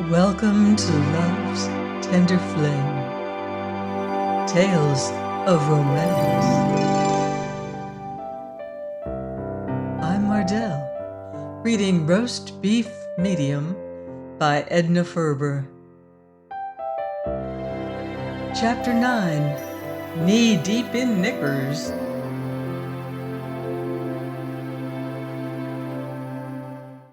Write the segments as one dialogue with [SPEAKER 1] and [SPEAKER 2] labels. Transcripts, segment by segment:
[SPEAKER 1] Welcome to Love's Tender Flame, Tales of Romance. I'm Mardell, reading Roast Beef Medium by Edna Ferber. Chapter 9, Knee Deep in Knickers.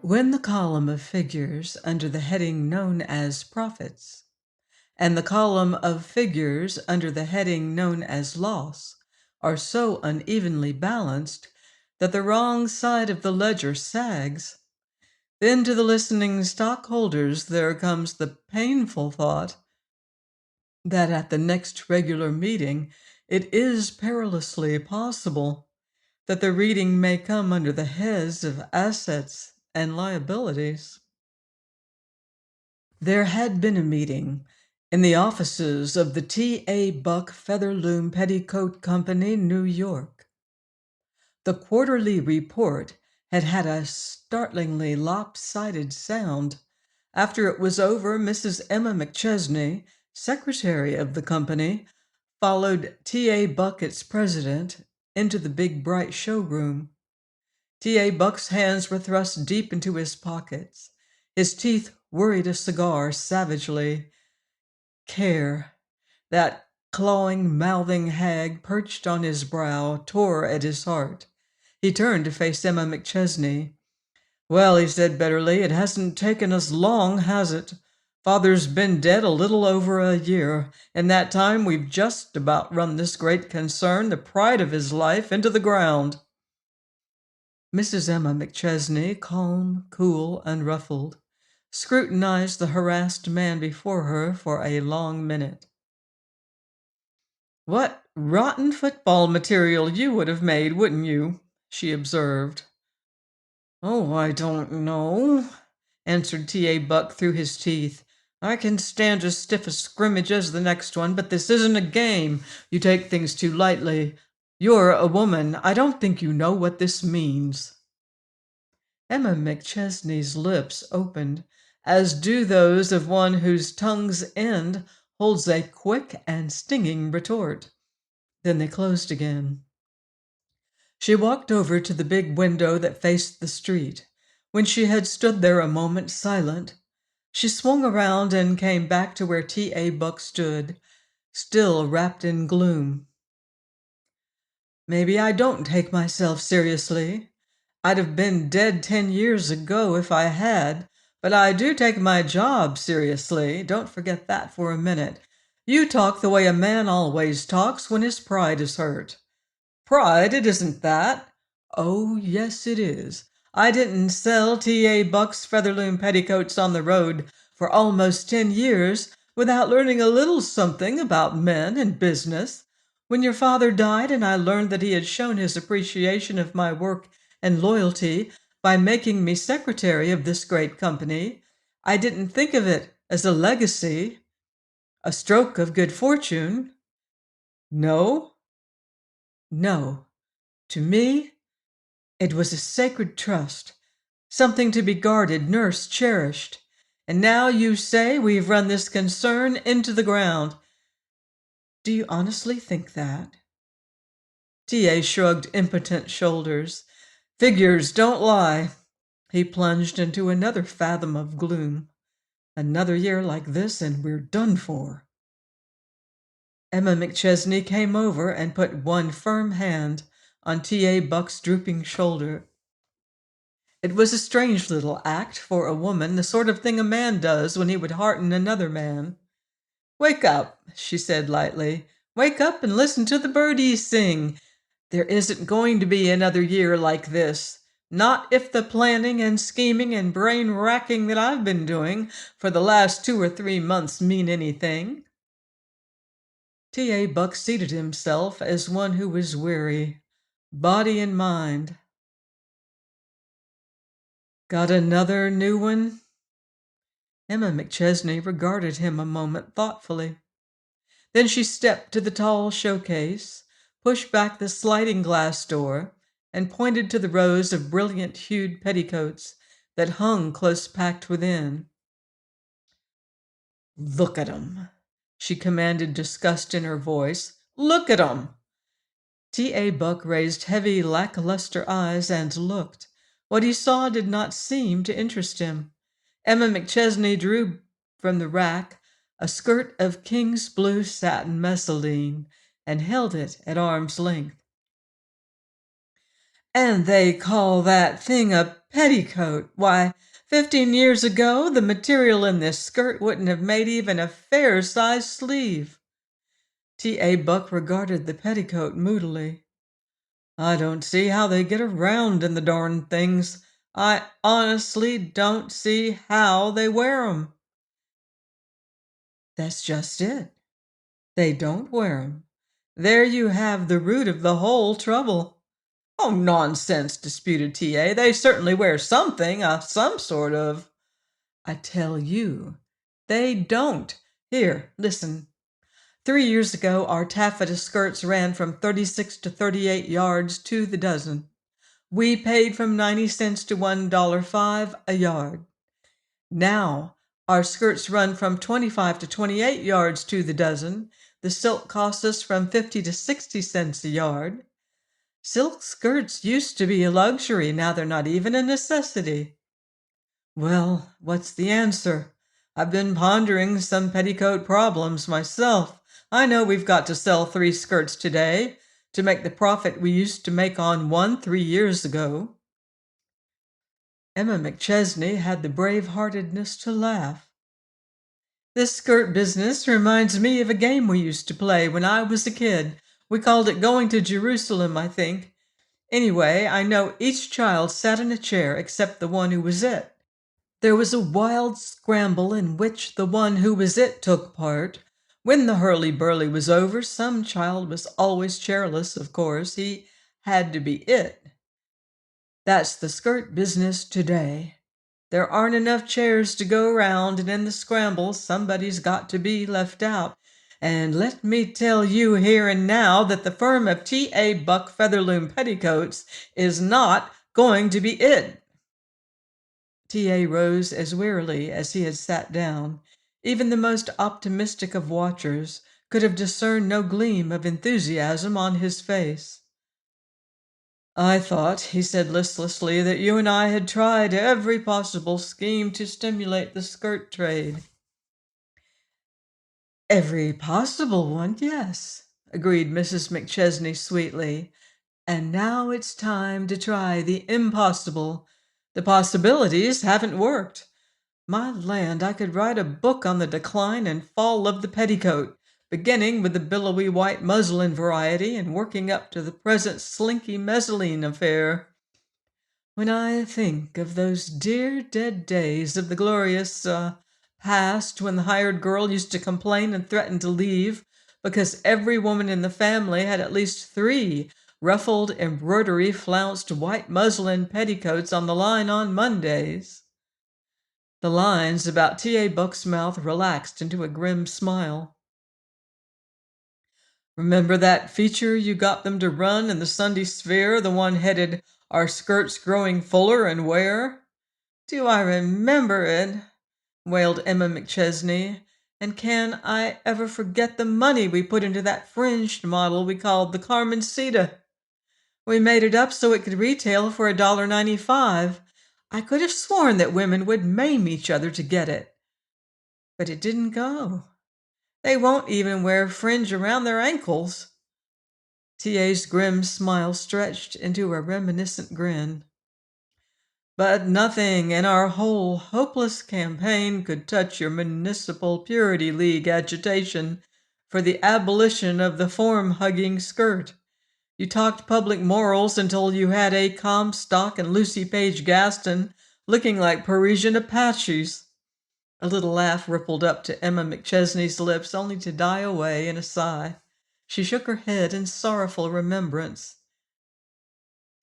[SPEAKER 1] When the column of figures under the heading known as Profits and the column of figures under the heading known as Loss are so unevenly balanced that the wrong side of the ledger sags, then to the listening stockholders there comes the painful thought that at the next regular meeting it is perilously possible that the reading may come under the heads of assets and liabilities. There had been a meeting in the offices of the T.A. Buck Featherloom Petticoat Company, New York. The quarterly report had had a startlingly lopsided sound. After it was over, Mrs. Emma McChesney, secretary of the company, followed T.A. Buck, its president, into the big bright showroom. T.A. Buck's hands were thrust deep into his pockets. His teeth worried a cigar savagely. Care, that clawing, mouthing hag perched on his brow, tore at his heart. He turned to face Emma McChesney. "Well," he said bitterly, "it hasn't taken us long, has it? Father's been dead a little over a year. In that time we've just about run this great concern, the pride of his life, into the ground." Mrs. Emma McChesney, calm, cool, unruffled, scrutinized the harassed man before her for a long minute. "What rotten football material you would have made, wouldn't you?" she observed. "Oh, I don't know," answered T.A. Buck through his teeth. "I can stand as stiff a scrimmage as the next one, but this isn't a game. You take things too lightly. You're a woman. I don't think you know what this means." Emma McChesney's lips opened, as do those of one whose tongue's end holds a quick and stinging retort. Then they closed again. She walked over to the big window that faced the street. When she had stood there a moment silent, she swung around and came back to where T.A. Buck stood, still wrapped in gloom. "Maybe I don't take myself seriously. I'd have been dead 10 years ago if I had, but I do take my job seriously. Don't forget that for a minute. You talk the way a man always talks when his pride is hurt." "Pride? It isn't that." "Oh, yes, it is. I didn't sell T.A. Buck's Featherloom Petticoats on the road for almost 10 years without learning a little something about men and business. When your father died and I learned that he had shown his appreciation of my work and loyalty by making me secretary of this great company, I didn't think of it as a legacy, a stroke of good fortune. No, no. To me, it was a sacred trust, something to be guarded, nursed, cherished. And now you say we've run this concern into the ground. Do you honestly think that?" T.A. shrugged impotent shoulders. "Figures don't lie." He plunged into another fathom of gloom. "Another year like this and we're done for." Emma McChesney came over and put one firm hand on T.A. Buck's drooping shoulder. It was a strange little act for a woman, the sort of thing a man does when he would hearten another man. "Wake up," she said lightly. "Wake up and listen to the birdies sing. There isn't going to be another year like this. Not if the planning and scheming and brain racking that I've been doing for the last 2 or 3 months mean anything." T.A. Buck seated himself as one who was weary, body and mind. "Got another new one?" Emma McChesney regarded him a moment thoughtfully. Then she stepped to the tall showcase, pushed back the sliding glass door, and pointed to the rows of brilliant-hued petticoats that hung close packed within. Look at 'em, she commanded, disgust in her voice. Look at 'em. T.A. Buck raised heavy, lackluster eyes and looked. What he saw did not seem to interest him. Emma McChesney drew from the rack a skirt of king's blue satin messaline and held it at arm's length. And they call that thing a petticoat. Why, 15 years ago, the material in this skirt wouldn't have made even a fair-sized sleeve. T.A. Buck regarded the petticoat moodily. I don't see how they get around in the darn things. I honestly don't see how they wear 'em. That's just it. They don't wear 'em. There you have the root of the whole trouble. Oh, nonsense, disputed T.A. They certainly wear something, some sort of. I tell you, they don't. Here, listen. 3 years ago, our taffeta skirts ran from 36 to 38 yards to the dozen. We paid from 90 cents to $1.05 a yard. Now, our skirts run from 25 to 28 yards to the dozen. The silk costs us from 50 to 60 cents a yard. Silk skirts used to be a luxury, now they're not even a necessity. Well, what's the answer? I've been pondering some petticoat problems myself. I know we've got to sell 3 skirts today to make the profit we used to make on one 3 years ago. Emma McChesney had the brave-heartedness to laugh. This skirt business reminds me of a game we used to play when I was a kid. We called it Going to Jerusalem, I think. Anyway, I know each child sat in a chair except the one who was it. There was a wild scramble in which the one who was it took part. When the hurly-burly was over, some child was always chairless, of course. He had to be it. That's the skirt business today. There aren't enough chairs to go around, and in the scramble, somebody's got to be left out. And let me tell you here and now that the firm of T.A. Buck Featherloom Petticoats is not going to be it. T.A. rose as wearily as he had sat down. Even the most optimistic of watchers could have discerned no gleam of enthusiasm on his face. I thought, he said listlessly, that you and I had tried every possible scheme to stimulate the skirt trade. Every possible one, yes, agreed Mrs. McChesney sweetly. And now it's time to try the impossible. The possibilities haven't worked. My land, I could write a book on the decline and fall of the petticoat, beginning with the billowy white muslin variety and working up to the present slinky messaline affair. When I think of those dear dead days of the glorious past when the hired girl used to complain and threaten to leave because every woman in the family had at least 3 ruffled, embroidery-flounced white muslin petticoats on the line on Mondays. The lines about T.A. Buck's mouth relaxed into a grim smile. Remember that feature you got them to run in the Sunday Sphere, the one headed Our Skirts Growing Fuller and Where? Do I remember it? Wailed Emma McChesney. And can I ever forget the money we put into that fringed model we called the Carmencita? We made it up so it could retail for $1.95. I could have sworn that women would maim each other to get it. But it didn't go. They won't even wear fringe around their ankles. T.A.'s grim smile stretched into a reminiscent grin. But nothing in our whole hopeless campaign could touch your Municipal Purity League agitation for the abolition of the form-hugging skirt. You talked public morals until you had A. Comstock and Lucy Page Gaston looking like Parisian Apaches. A little laugh rippled up to Emma McChesney's lips, only to die away in a sigh. She shook her head in sorrowful remembrance.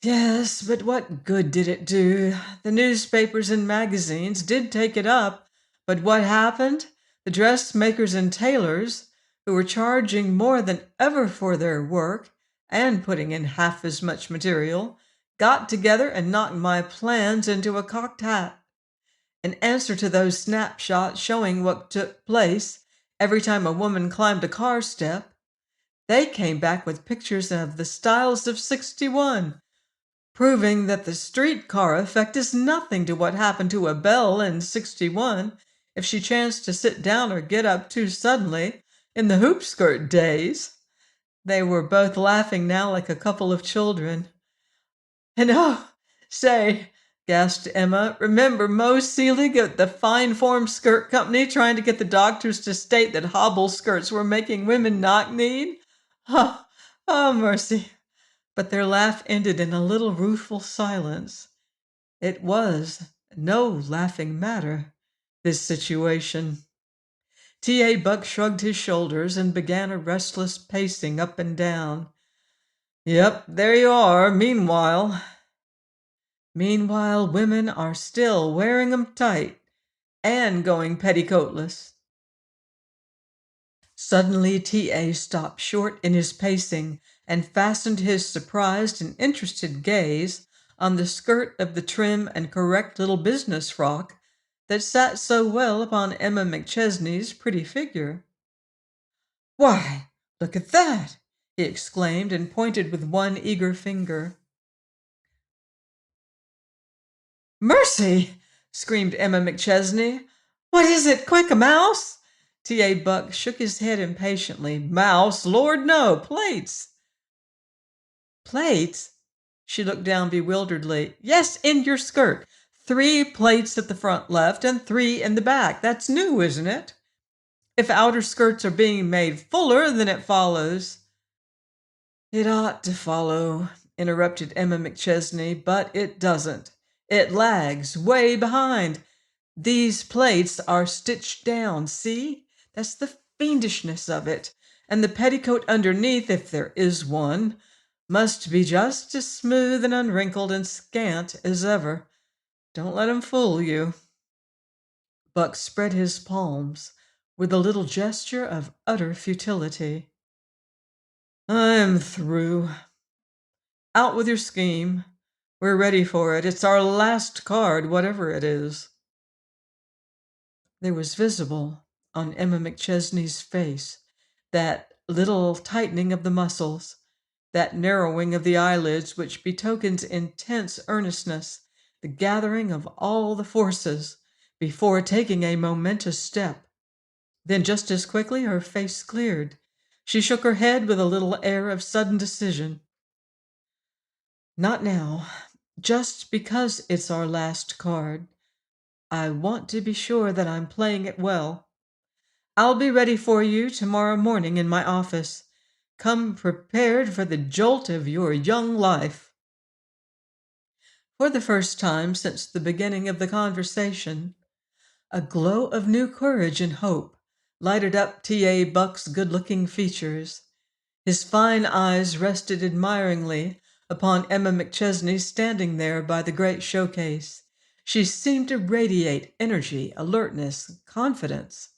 [SPEAKER 1] Yes, but what good did it do? The newspapers and magazines did take it up, but what happened? The dressmakers and tailors, who were charging more than ever for their work, and putting in half as much material, got together and knocked my plans into a cocked hat. in answer to those snapshots showing what took place every time a woman climbed a car step, they came back with pictures of the styles of 61, proving that the streetcar effect is nothing to what happened to a belle in 61 if she chanced to sit down or get up too suddenly in the hoop skirt days. They were both laughing now like a couple of children. And oh, say, gasped Emma, remember Mo Seelig at the Fine Form Skirt Company trying to get the doctors to state that hobble skirts were making women knock-kneed? Oh, oh, mercy. But their laugh ended in a little rueful silence. It was no laughing matter, this situation. T.A. Buck shrugged his shoulders and began a restless pacing up and down. Yep, there you are. Meanwhile, women are still wearing 'em tight and going petticoatless. Suddenly, T.A. stopped short in his pacing and fastened his surprised and interested gaze on the skirt of the trim and correct little business frock that sat so well upon Emma McChesney's pretty figure. Why, look at that! He exclaimed and pointed with one eager finger. Mercy! Screamed Emma McChesney. What is it? Quick, a mouse? T.A. Buck shook his head impatiently. Mouse? Lord, no! Plates! Plates? She looked down bewilderedly. Yes, in your skirt. 3 plates at the front left and 3 in the back. That's new, isn't it? If outer skirts are being made fuller, then it follows. It ought to follow, interrupted Emma McChesney, but it doesn't. It lags way behind. These plates are stitched down, see? That's the fiendishness of it. And the petticoat underneath, if there is one, must be just as smooth and unwrinkled and scant as ever. Don't let 'em fool you. Buck spread his palms with a little gesture of utter futility. I'm through. Out with your scheme. We're ready for it. It's our last card, whatever it is. There was visible on Emma McChesney's face that little tightening of the muscles, that narrowing of the eyelids which betokens intense earnestness, the gathering of all the forces before taking a momentous step. Then just as quickly her face cleared. She shook her head with a little air of sudden decision. Not now. Just because it's our last card. I want to be sure that I'm playing it well. I'll be ready for you tomorrow morning in my office. Come prepared for the jolt of your young life. For the first time since the beginning of the conversation, a glow of new courage and hope lighted up T.A. Buck's good-looking features. His fine eyes rested admiringly upon Emma McChesney standing there by the great showcase. She seemed to radiate energy, alertness, confidence.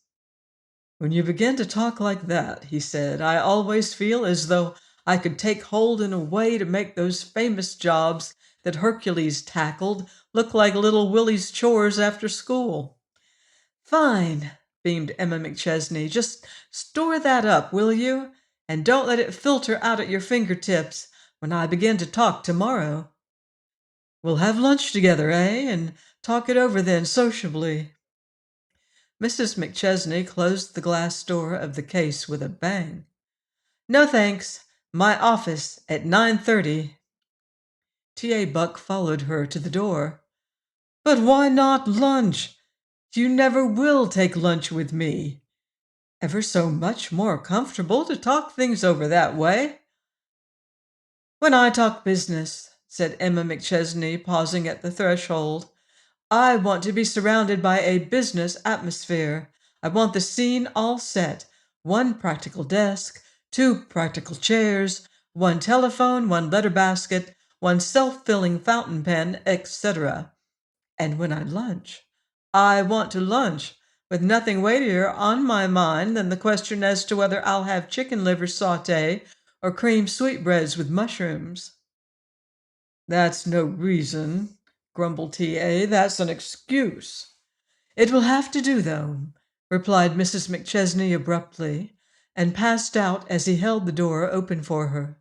[SPEAKER 1] When you begin to talk like that, he said, I always feel as though I could take hold in a way to make those famous jobs that Hercules tackled look like little Willie's chores after school. Fine, beamed Emma McChesney. Just store that up, will you? And don't let it filter out at your fingertips when I begin to talk tomorrow. We'll have lunch together, eh? And talk it over then sociably. Mrs. McChesney closed the glass door of the case with a bang. No thanks. My office at 9:30. T.A. Buck followed her to the door. But why not lunch? You never will take lunch with me. Ever so much more comfortable to talk things over that way. When I talk business, said Emma McChesney, pausing at the threshold, I want to be surrounded by a business atmosphere. I want the scene all set. 1 practical desk, 2 practical chairs, 1 telephone, 1 letter basket, 1 self-filling fountain pen, etc. And when I lunch, I want to lunch with nothing weightier on my mind than the question as to whether I'll have chicken liver sauté or cream sweetbreads with mushrooms. That's no reason, grumbled T.A. That's an excuse. "It will have to do, though," replied Mrs. McChesney abruptly, and passed out as he held the door open for her.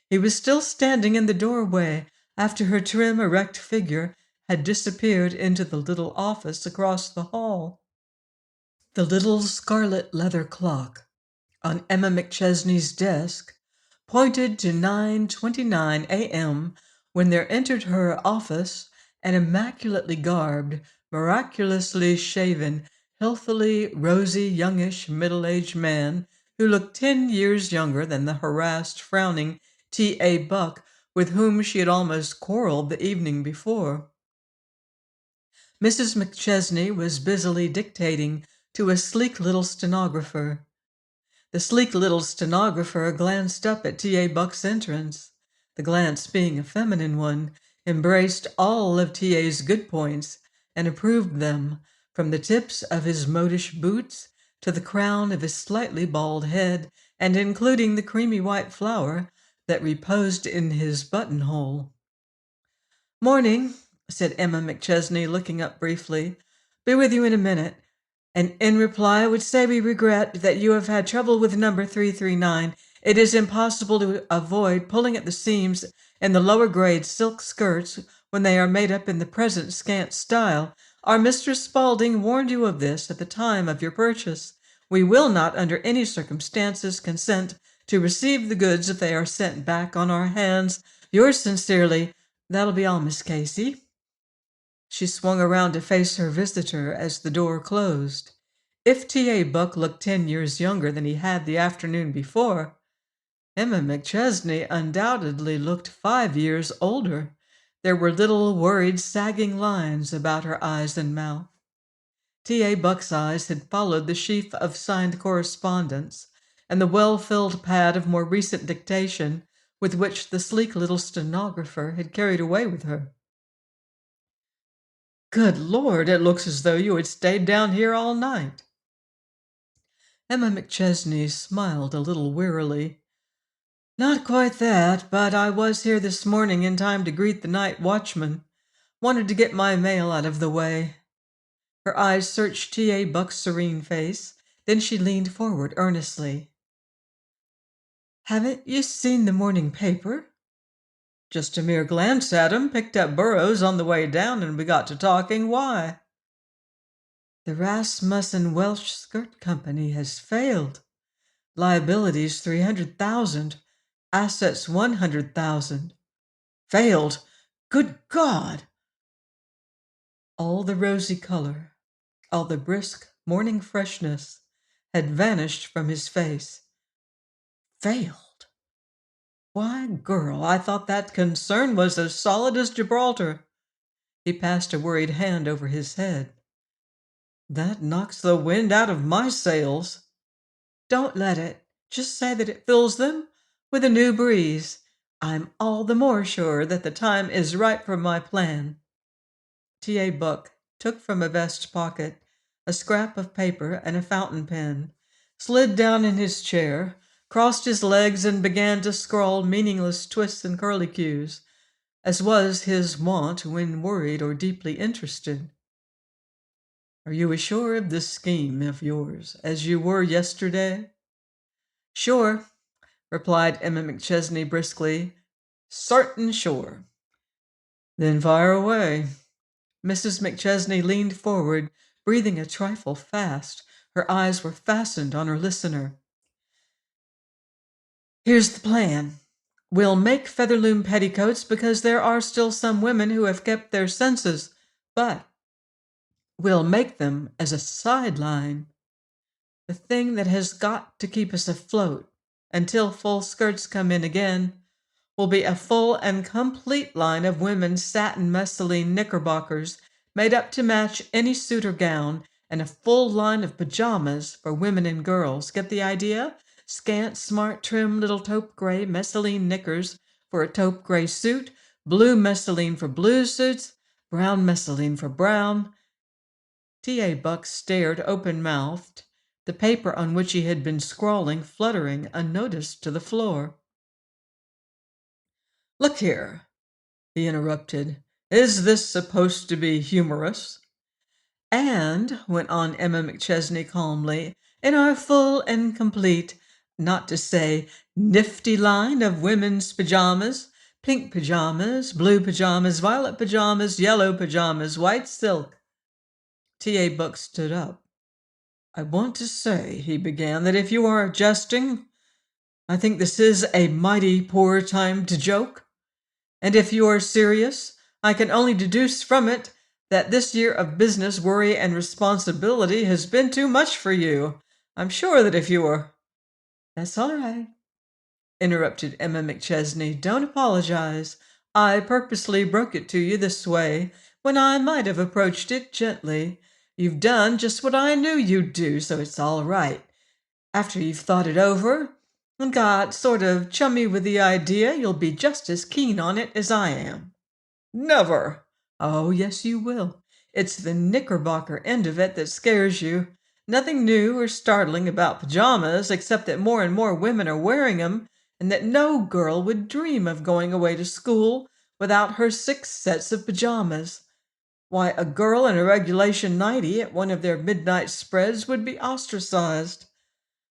[SPEAKER 1] He was still standing in the doorway after her trim, erect figure had disappeared into the little office across the hall. The little scarlet leather clock on Emma McChesney's desk pointed to 9:29 a.m. when there entered her office an immaculately garbed, miraculously shaven, healthily rosy, youngish, middle-aged man who looked 10 years younger than the harassed, frowning T.A. Buck with whom she had almost quarreled the evening before. Mrs. McChesney was busily dictating to a sleek little stenographer. The sleek little stenographer glanced up at T.A. Buck's entrance. The glance, being a feminine one, embraced all of T.A.'s good points and approved them, from the tips of his modish boots to the crown of his slightly bald head, and including the creamy white flower that reposed in his buttonhole. "Morning," said Emma McChesney, looking up briefly. "Be with you in a minute. And in reply, would say we regret that you have had trouble with number 339. It is impossible to avoid pulling at the seams in the lower grade silk skirts when they are made up in the present scant style. Our Mistress Spaulding warned you of this at the time of your purchase. We will not, under any circumstances, consent to receive the goods if they are sent back on our hands. Yours sincerely." "That'll be all, Miss Casey." She swung around to face her visitor as the door closed. If T.A. Buck looked 10 years younger than he had the afternoon before, Emma McChesney undoubtedly looked 5 years older. There were little worried, sagging lines about her eyes and mouth. T.A. Buck's eyes had followed the sheaf of signed correspondence and the well-filled pad of more recent dictation with which the sleek little stenographer had carried away with her. "Good Lord, it looks as though you had stayed down here all night." Emma McChesney smiled a little wearily. "Not quite that, but I was here this morning in time to greet the night watchman. Wanted to get my mail out of the way." Her eyes searched T.A. Buck's serene face, then she leaned forward earnestly. "Haven't you seen the morning paper?" "Just a mere glance at 'em. Picked up Burroughs on the way down, and we got to talking. Why?" "The Rasmussen Welsh Skirt Company has failed. Liabilities 300,000, assets 100,000. Failed? Good God!" All the rosy color, all the brisk morning freshness had vanished from his face. "Failed? Why, girl, I thought that concern was as solid as Gibraltar." He passed a worried hand over his head. "That knocks the wind out of my sails." "Don't let it. Just say that it fills them with a new breeze. I'm all the more sure that the time is right for my plan." T.A. Buck took from a vest pocket a scrap of paper and a fountain pen, slid down in his chair, crossed his legs, and began to scrawl meaningless twists and curlicues, as was his wont when worried or deeply interested. "Are you as sure of this scheme of yours as you were yesterday?" "Sure," replied Emma McChesney briskly. "Sartin sure." "Then fire away." Mrs. McChesney leaned forward, breathing a trifle fast. Her eyes were fastened on her listener. "Here's the plan. We'll make Featherloom petticoats because there are still some women who have kept their senses, but we'll make them as a sideline. The thing that has got to keep us afloat until full skirts come in again will be a full and complete line of women's satin musseline knickerbockers made up to match any suit or gown, and a full line of pajamas for women and girls. Get the idea? Scant, smart, trim little taupe gray musseline knickers for a taupe gray suit, blue musseline for blue suits, brown musseline for brown." T.A. Buck stared open-mouthed, the paper on which he had been scrawling fluttering unnoticed to the floor. "Look here," he interrupted. "Is this supposed to be humorous?" And, went on Emma McChesney calmly, in our full and complete, not to say nifty line of women's pajamas, pink pajamas, blue pajamas, violet pajamas, yellow pajamas, white silk. T.A. Buck stood up. I want to say, he began, that if you are jesting, I think this is a mighty poor time to joke. And if you are serious, I can only deduce from it that this year of business worry and responsibility has been too much for you. I'm sure that if you are... That's all right, interrupted Emma McChesney. Don't apologize. I purposely broke it to you this way, when I might have approached it gently. You've done just what I knew you'd do, so it's all right. After you've thought it over and got sort of chummy with the idea, you'll be just as keen on it as I am. Never! Oh, yes, you will. It's the knickerbocker end of it that scares you. Nothing new or startling about pajamas, except that more and more women are wearing them, and that no girl would dream of going away to school without her 6 sets of pajamas. Why, a girl in a regulation nightie at one of their midnight spreads would be ostracized.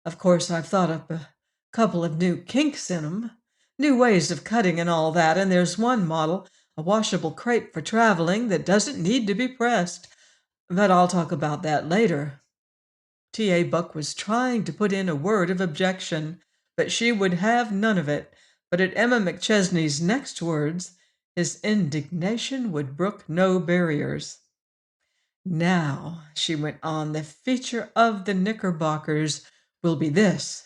[SPEAKER 1] Of course, I've thought up a couple of new kinks in 'em, new ways of cutting and all that, and there's one model, a washable crepe for traveling, that doesn't need to be pressed. But I'll talk about that later. T.A. Buck was trying to put in a word of objection, but she would have none of it. But at Emma McChesney's next words, his indignation would brook no barriers. Now, she went on, the feature of the Knickerbockers will be this.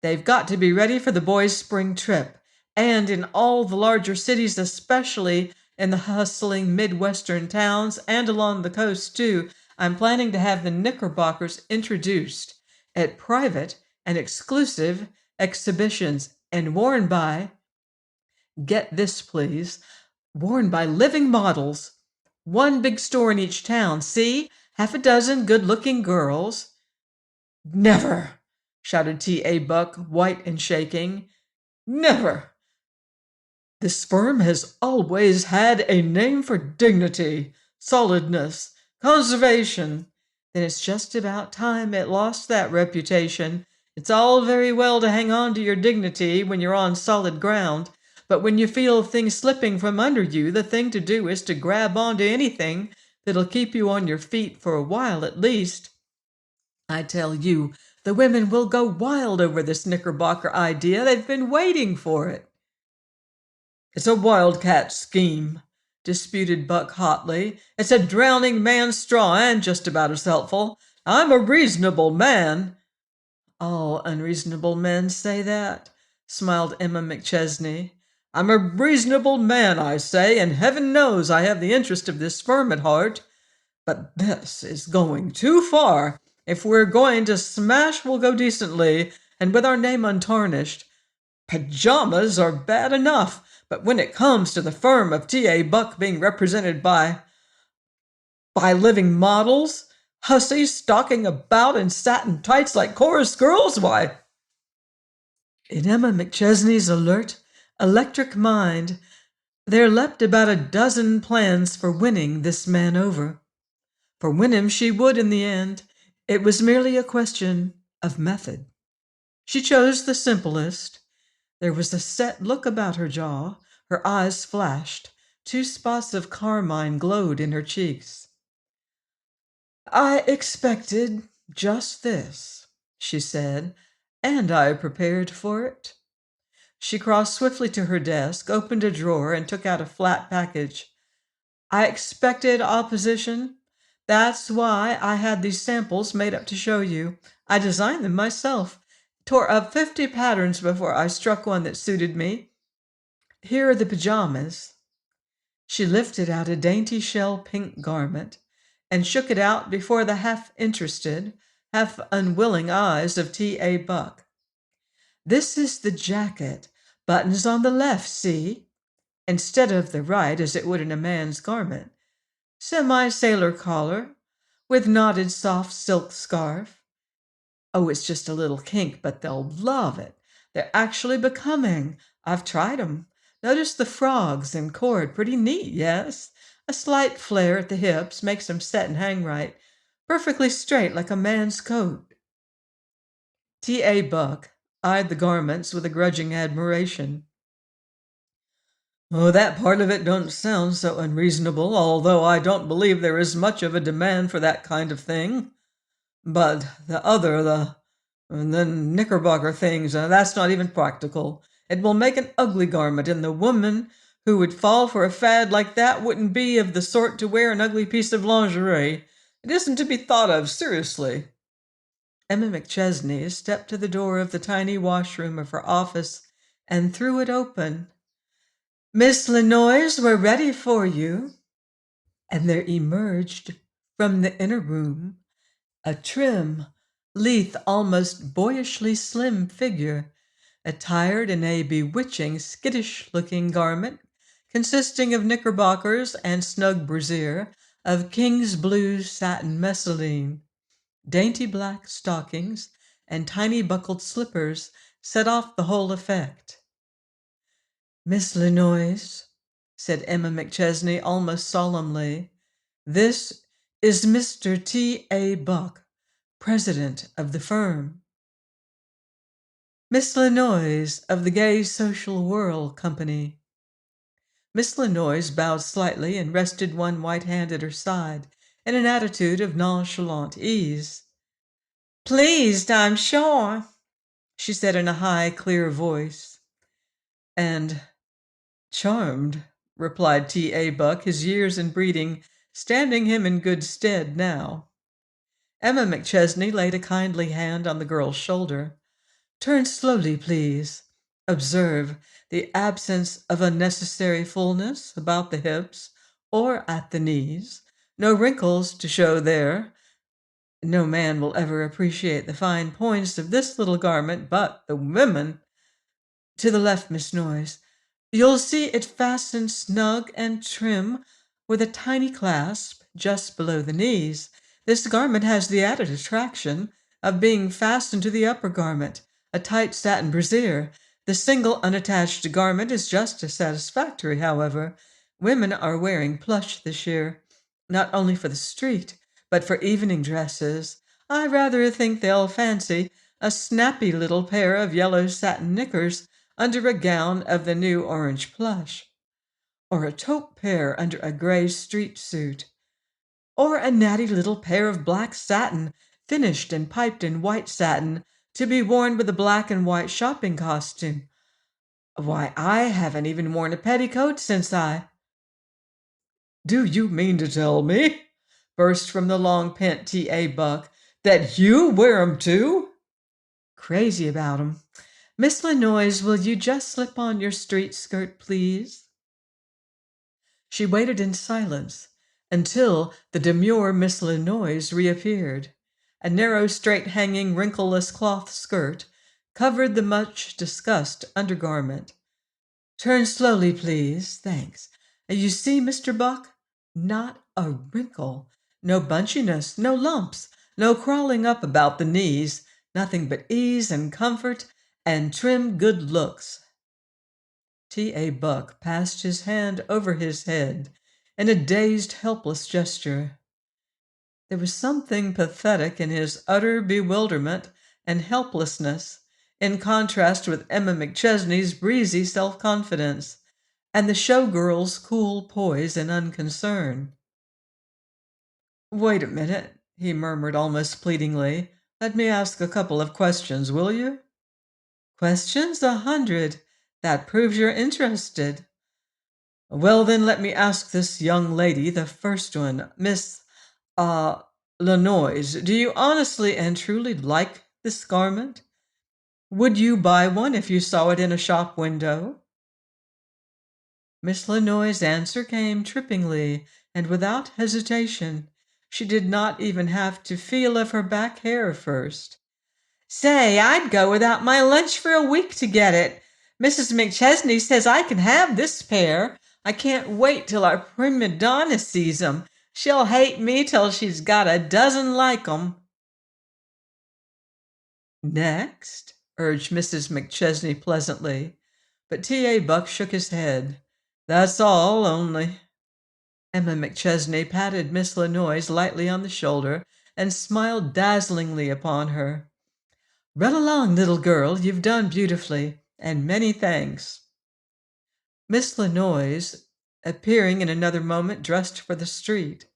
[SPEAKER 1] They've got to be ready for the boys' spring trip, and in all the larger cities, especially in the hustling Midwestern towns and along the coast, too, I'm planning to have the Knickerbockers introduced at private and exclusive exhibitions and worn by, get this please, worn by living models. One big store in each town, see? Half a dozen good-looking girls. Never! Shouted T.A. Buck, white and shaking. Never! This firm has always had a name for dignity, solidness, conservation. Then it's just about time it lost that reputation. It's all very well to hang on to your dignity when you're on solid ground, but when you feel things slipping from under you, the thing to do is to grab onto anything that'll keep you on your feet for a while at least. I tell you, the women will go wild over this Knickerbocker idea. They've been waiting for it. It's a wildcat scheme, disputed Buck hotly. It's a drowning man's straw and just about as helpful. I'm a reasonable man. All unreasonable men say that, smiled Emma McChesney. I'm a reasonable man, I say, and heaven knows I have the interest of this firm at heart. But this is going too far. If we're going to smash, we'll go decently, and with our name untarnished. Pajamas are bad enough, but when it comes to the firm of T.A. Buck being represented by living models, hussies stalking about in satin tights like chorus girls, why... In Emma McChesney's alert, electric mind, there leapt about a dozen plans for winning this man over. For win him she would in the end. It was merely a question of method. She chose the simplest. There was a set look about her jaw, her eyes flashed, 2 spots of carmine glowed in her cheeks. I expected just this, she said, and I prepared for it. She crossed swiftly to her desk, opened a drawer, and took out a flat package. I expected opposition. That's why I had these samples made up to show you. I designed them myself, tore up 50 patterns before I struck one that suited me. Here are the pajamas. She lifted out a dainty shell pink garment and shook it out before the half-interested, half-unwilling eyes of T.A. Buck. This is the jacket, buttons on the left, see? Instead of the right, as it would in a man's garment. Semi-sailor collar, with knotted soft silk scarf. Oh, it's just a little kink, but they'll love it. They're actually becoming. I've tried 'em. Notice the frogs and cord. Pretty neat, yes? A slight flare at the hips makes 'em set and hang right, perfectly straight like a man's coat. T.A. Buck eyed the garments with a grudging admiration. Oh, that part of it don't sound so unreasonable, although I don't believe there is much of a demand for that kind of thing. But the knickerbocker things, that's not even practical. It will make an ugly garment, and the woman who would fall for a fad like that wouldn't be of the sort to wear an ugly piece of lingerie. It isn't to be thought of seriously. Emma McChesney stepped to the door of the tiny washroom of her office and threw it open. Miss Lenoyes, we're ready for you. And there emerged from the inner room a trim, lithe, almost boyishly slim figure, attired in a bewitching, skittish-looking garment consisting of knickerbockers and snug brassiere of king's blue satin messaline. Dainty black stockings and tiny buckled slippers set off the whole effect. Miss Lenoyes, said Emma McChesney almost solemnly, this is Mr. T.A. Buck, president of the firm. Miss Lenoyes of the Gay Social Whirl Company. Miss Lenoyes bowed slightly and rested one white hand at her side in an attitude of nonchalant ease. Pleased, I'm sure, she said in a high, clear voice. And charmed, replied T.A. Buck, his years and breeding standing him in good stead now. Emma McChesney laid a kindly hand on the girl's shoulder. Turn slowly, please. Observe the absence of unnecessary fullness about the hips or at the knees. No wrinkles to show there. No man will ever appreciate the fine points of this little garment but the women. To the left, Miss Noyes. You'll see it fastened snug and trim with a tiny clasp just below the knees. This garment has the added attraction of being fastened to the upper garment, a tight satin brassiere. The single unattached garment is just as satisfactory, however. Women are wearing plush this year, not only for the street, but for evening dresses. I rather think they'll fancy a snappy little pair of yellow satin knickers under a gown of the new orange plush, or a taupe pair under a gray street suit, or a natty little pair of black satin, finished and piped in white satin, to be worn with a black and white shopping costume. Why, I haven't even worn a petticoat since I— Do you mean to tell me, burst from the long-pent T.A. Buck, that you wear 'em too? Crazy about 'em. Miss Lenoyes, will you just slip on your street skirt, please? She waited in silence until the demure Miss Lenoyes reappeared. A narrow, straight-hanging, wrinkleless cloth skirt covered the much-discussed undergarment. Turn slowly, please. Thanks. You see, Mr. Buck? Not a wrinkle. No bunchiness, no lumps, no crawling up about the knees. Nothing but ease and comfort and trim good looks. T.A. Buck passed his hand over his head in a dazed, helpless gesture. There was something pathetic in his utter bewilderment and helplessness, in contrast with Emma McChesney's breezy self-confidence and the showgirl's cool poise and unconcern. Wait a minute, he murmured almost pleadingly. Let me ask a couple of questions, will you? Questions? 100. That proves you're interested. Well, then, let me ask this young lady, the first one, Miss, Lenoyes. Do you honestly and truly like this garment? Would you buy one if you saw it in a shop window? Miss Lenoyes' answer came trippingly and without hesitation. She did not even have to feel of her back hair first. Say, I'd go without my lunch for a week to get it. Mrs. McChesney says I can have this pair. I can't wait till our prima donna sees 'em. She'll hate me till she's got a dozen like 'em. Next, urged Mrs. McChesney pleasantly, but T.A. Buck shook his head. That's all, only. Emma McChesney patted Miss Lanois lightly on the shoulder and smiled dazzlingly upon her. Run along, little girl, you've done beautifully, and many thanks. Miss Lanois, appearing in another moment dressed for the street,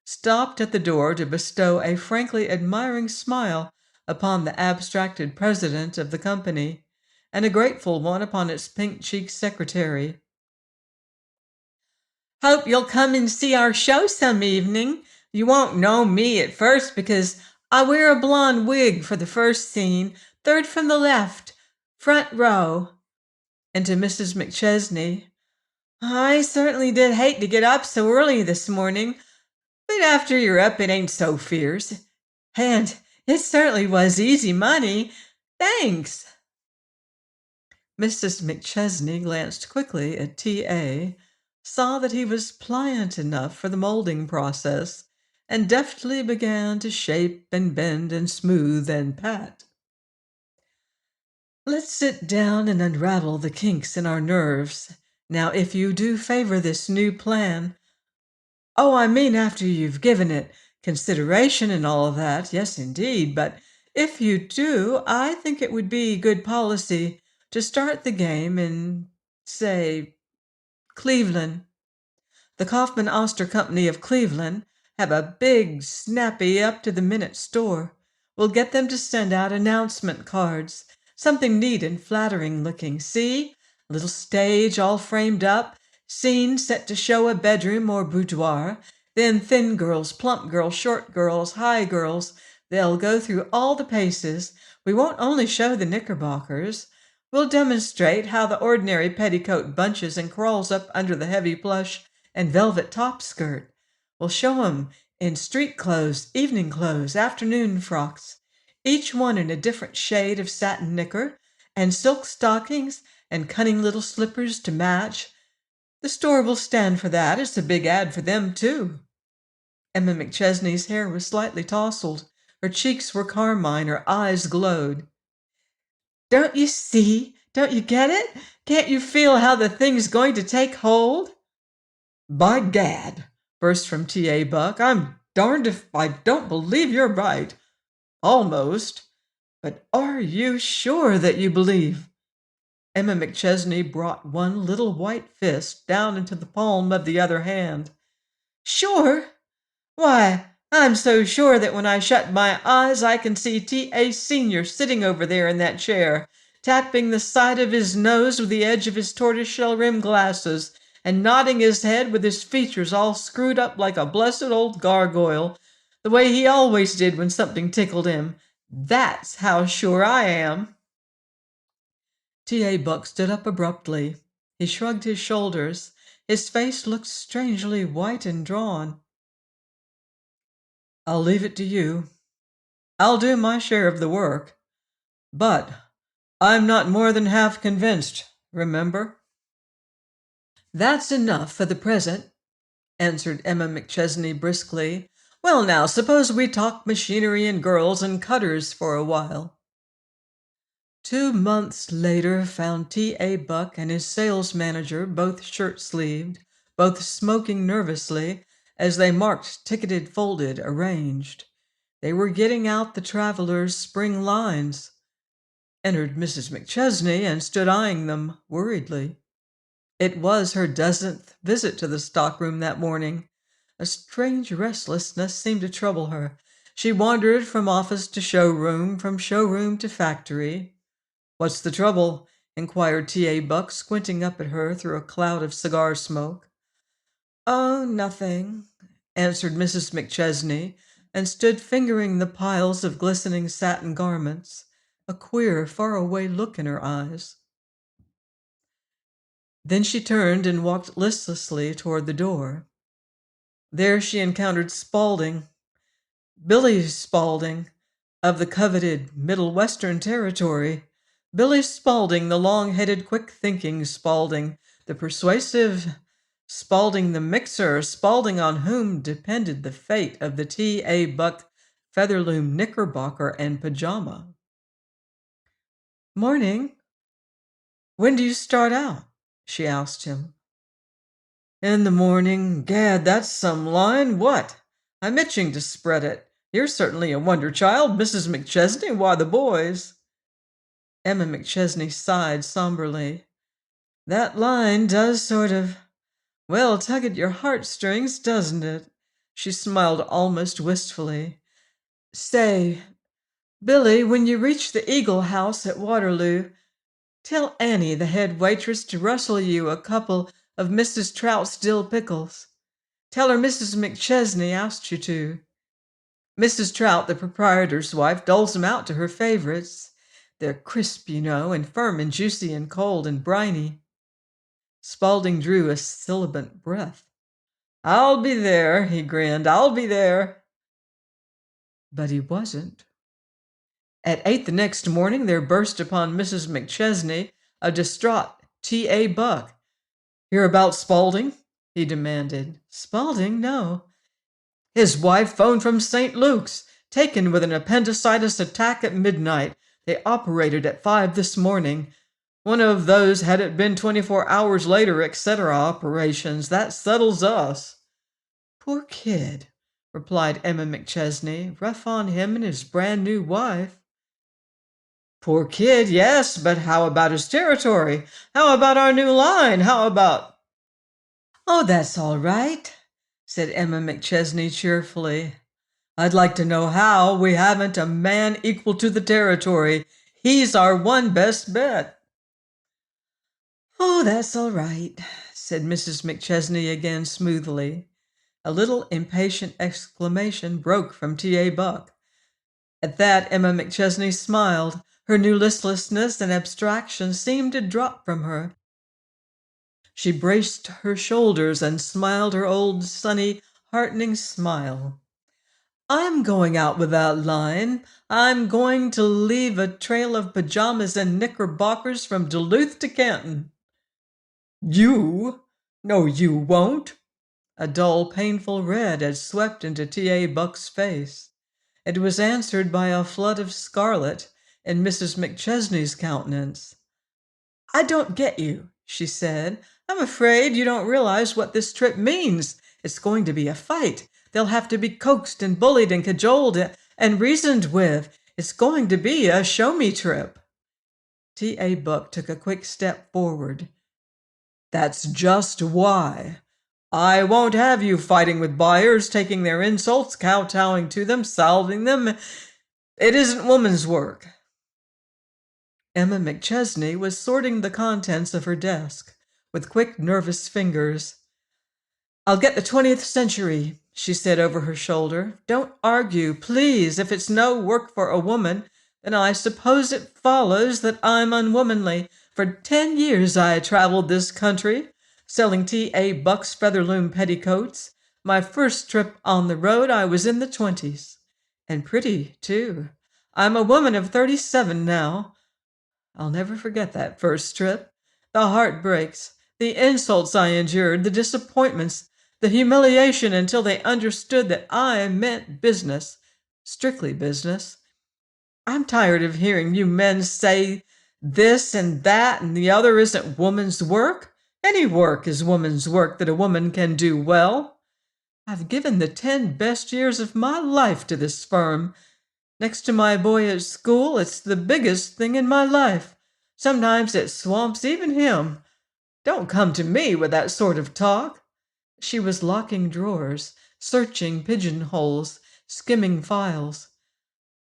[SPEAKER 1] stopped at the door to bestow a frankly admiring smile upon the abstracted president of the company, and a grateful one upon its pink-cheeked secretary. Hope you'll come and see our show some evening. You won't know me at first because I wear a blonde wig for the first scene, third from the left, front row. And to Mrs. McChesney, I certainly did hate to get up so early this morning, but after you're up, it ain't so fierce. And it certainly was easy money. Thanks. Mrs. McChesney glanced quickly at T.A., saw that he was pliant enough for the molding process, and deftly began to shape and bend and smooth and pat. Let's sit down and unravel the kinks in our nerves. Now, if you do favor this new plan, oh, I mean after you've given it consideration and all of that, yes, indeed, but if you do, I think it would be good policy to start the game in, say, Cleveland. The Kaufman Oster Company of Cleveland have a big, snappy, up-to-the-minute store. We'll get them to send out announcement cards, something neat and flattering looking. See? A little stage all framed up, scene set to show a bedroom or boudoir, then thin girls, plump girls, short girls, high girls. They'll go through all the paces. We won't only show the knickerbockers. We'll demonstrate how the ordinary petticoat bunches and crawls up under the heavy plush and velvet top skirt. We'll show 'em in street clothes, evening clothes, afternoon frocks, each one in a different shade of satin knicker, and silk stockings and cunning little slippers to match. The store will stand for that. It's a big ad for them, too. Emma McChesney's hair was slightly tousled. Her cheeks were carmine. Her eyes glowed. Don't you see? Don't you get it? Can't you feel how the thing's going to take hold? By gad, burst from T.A. Buck. I'm darned if I don't believe you're right. Almost. But are you sure that you believe? Emma McChesney brought one little white fist down into the palm of the other hand. Sure? Why, I'm so sure that when I shut my eyes I can see T.A. Sr. sitting over there in that chair, tapping the side of his nose with the edge of his tortoiseshell-rimmed glasses, and nodding his head with his features all screwed up like a blessed old gargoyle, the way he always did when something tickled him. That's how sure I am. T.A. Buck stood up abruptly. He shrugged his shoulders. His face looked strangely white and drawn. I'll leave it to you. I'll do my share of the work. But I'm not more than half convinced, remember? That's enough for the present, answered Emma McChesney briskly. Well, now, suppose we talk machinery and girls and cutters for a while. 2 months later found T.A. Buck and his sales manager both shirt-sleeved, both smoking nervously, as they marked ticketed, folded, arranged. They were getting out the travelers' spring lines. Entered Mrs. McChesney and stood eyeing them worriedly. It was her 12th visit to the stockroom that morning. A strange restlessness seemed to trouble her. She wandered from office to showroom, from showroom to factory. What's the trouble? Inquired T.A. Buck, squinting up at her through a cloud of cigar smoke. Oh, nothing, answered Mrs. McChesney, and stood fingering the piles of glistening satin garments, a queer, far-away look in her eyes. Then she turned and walked listlessly toward the door. There she encountered Spaulding, Billy Spaulding, of the coveted Middle Western Territory. Billy Spaulding, the long-headed, quick-thinking Spaulding, the persuasive Spaulding the mixer, Spaulding on whom depended the fate of the T.A. Buck Featherloom knickerbocker and pajama. Morning. When do you start out? She asked him. In the morning. Gad, that's some line. What? I'm itching to spread it. You're certainly a wonder child, Mrs. McChesney. Why, the boys. Emma McChesney sighed somberly. That line does sort of, well, tug at your heartstrings, doesn't it? She smiled almost wistfully. Say, Billy, when you reach the Eagle House at Waterloo, tell Annie, the head waitress, to rustle you a couple of Mrs. Trout's dill pickles. Tell her Mrs. McChesney asked you to. Mrs. Trout, the proprietor's wife, doles 'em out to her favorites. They're crisp, you know, and firm and juicy and cold and briny. Spaulding drew a sibilant breath. I'll be there, he grinned. I'll be there. But he wasn't. At 8 the next morning, there burst upon Mrs. McChesney a distraught T.A. Buck. Hear about Spaulding? He demanded. Spaulding? No. His wife phoned from St. Luke's, taken with an appendicitis attack at midnight. They operated at 5 this morning. One of those had it been 24 hours later, etc. operations. That settles us. Poor kid, replied Emma McChesney. Rough on him and his brand new wife. Poor kid, yes, but how about his territory? How about our new line? How about... Oh, that's all right, said Emma McChesney cheerfully. I'd like to know how we haven't a man equal to the territory. He's our one best bet. Oh, that's all right, said Mrs. McChesney again smoothly. A little impatient exclamation broke from T.A. Buck. At that, Emma McChesney smiled. Her new listlessness and abstraction seemed to drop from her. She braced her shoulders and smiled her old, sunny, heartening smile. I'm going out with that line. I'm going to leave a trail of pajamas and knickerbockers from Duluth to Canton. You? No, you won't. A dull, painful red had swept into T.A. Buck's face. It was answered by a flood of scarlet in Mrs. McChesney's countenance. I don't get you, she said. I'm afraid you don't realize what this trip means. It's going to be a fight. They'll have to be coaxed and bullied and cajoled and reasoned with. It's going to be a show-me trip. T.A. Buck took a quick step forward. That's just why. I won't have you fighting with buyers, taking their insults, kowtowing to them, salving them. It isn't woman's work. Emma McChesney was sorting the contents of her desk with quick, nervous fingers. I'll get the 20th century, she said over her shoulder. Don't argue, please. If it's no work for a woman, then I suppose it follows that I'm unwomanly. For 10 years I traveled this country, selling T.A. Buck's featherloom petticoats. My first trip on the road, I was in the 20s. And pretty, too. I'm a woman of 37 now. I'll never forget that first trip. The heartbreaks, the insults I endured, the disappointments, the humiliation until they understood that I meant business, strictly business. I'm tired of hearing you men say this and that and the other isn't woman's work. Any work is woman's work that a woman can do well. I've given the 10 best years of my life to this firm. Next to my boy at school, it's the biggest thing in my life. Sometimes it swamps even him. Don't come to me with that sort of talk. She was locking drawers, searching pigeonholes, skimming files.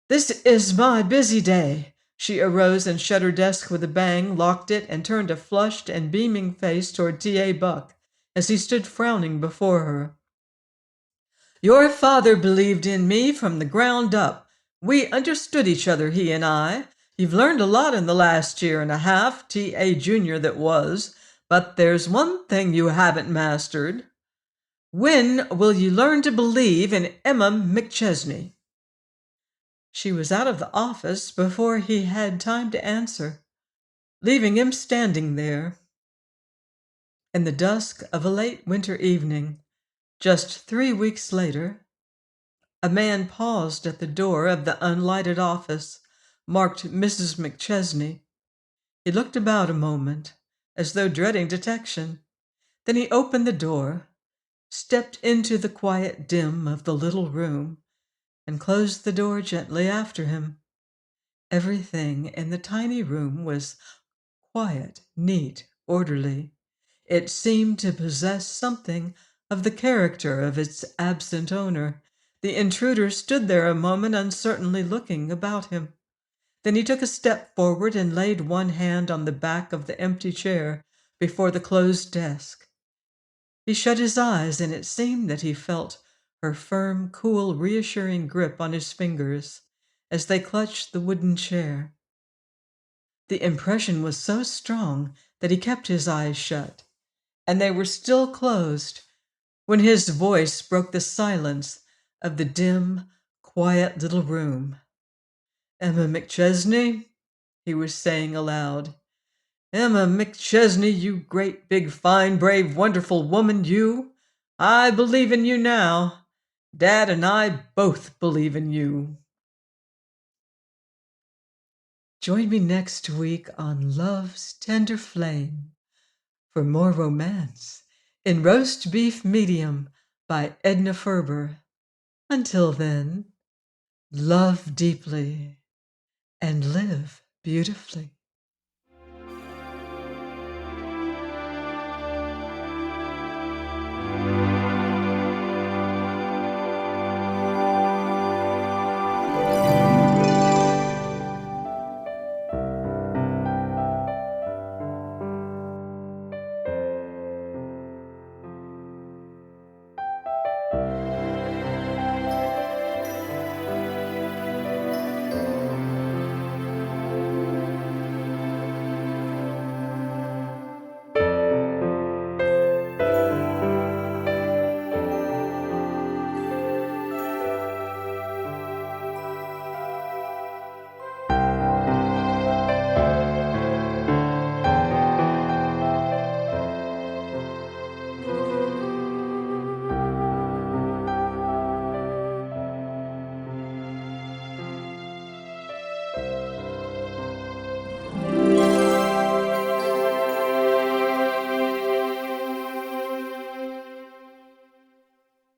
[SPEAKER 1] This is my busy day. She arose and shut her desk with a bang, locked it, and turned a flushed and beaming face toward T.A. Buck as he stood frowning before her. Your father believed in me from the ground up. We understood each other, he and I. You've learned a lot in the last year and a half, T.A. Jr. that was, but there's one thing you haven't mastered. When will you learn to believe in Emma McChesney? She was out of the office before he had time to answer, leaving him standing there. In the dusk of a late winter evening, just 3 weeks later, a man paused at the door of the unlighted office marked Mrs. McChesney. He looked about a moment, as though dreading detection. Then he opened the door, stepped into the quiet dim of the little room, and closed the door gently after him. Everything in the tiny room was quiet, neat, orderly. It seemed to possess something of the character of its absent owner. The intruder stood there a moment, uncertainly looking about him. Then he took a step forward and laid one hand on the back of the empty chair before the closed desk. He shut his eyes, and it seemed that he felt her firm, cool, reassuring grip on his fingers as they clutched the wooden chair. The impression was so strong that he kept his eyes shut, and they were still closed when his voice broke the silence of the dim, quiet little room. "Emma McChesney," he was saying aloud. "Emma McChesney, you great, big, fine, brave, wonderful woman, you. I believe in you now. Dad and I both believe in you." Join me next week on Love's Tender Flame for more romance in Roast Beef Medium by Edna Ferber. Until then, love deeply and live beautifully.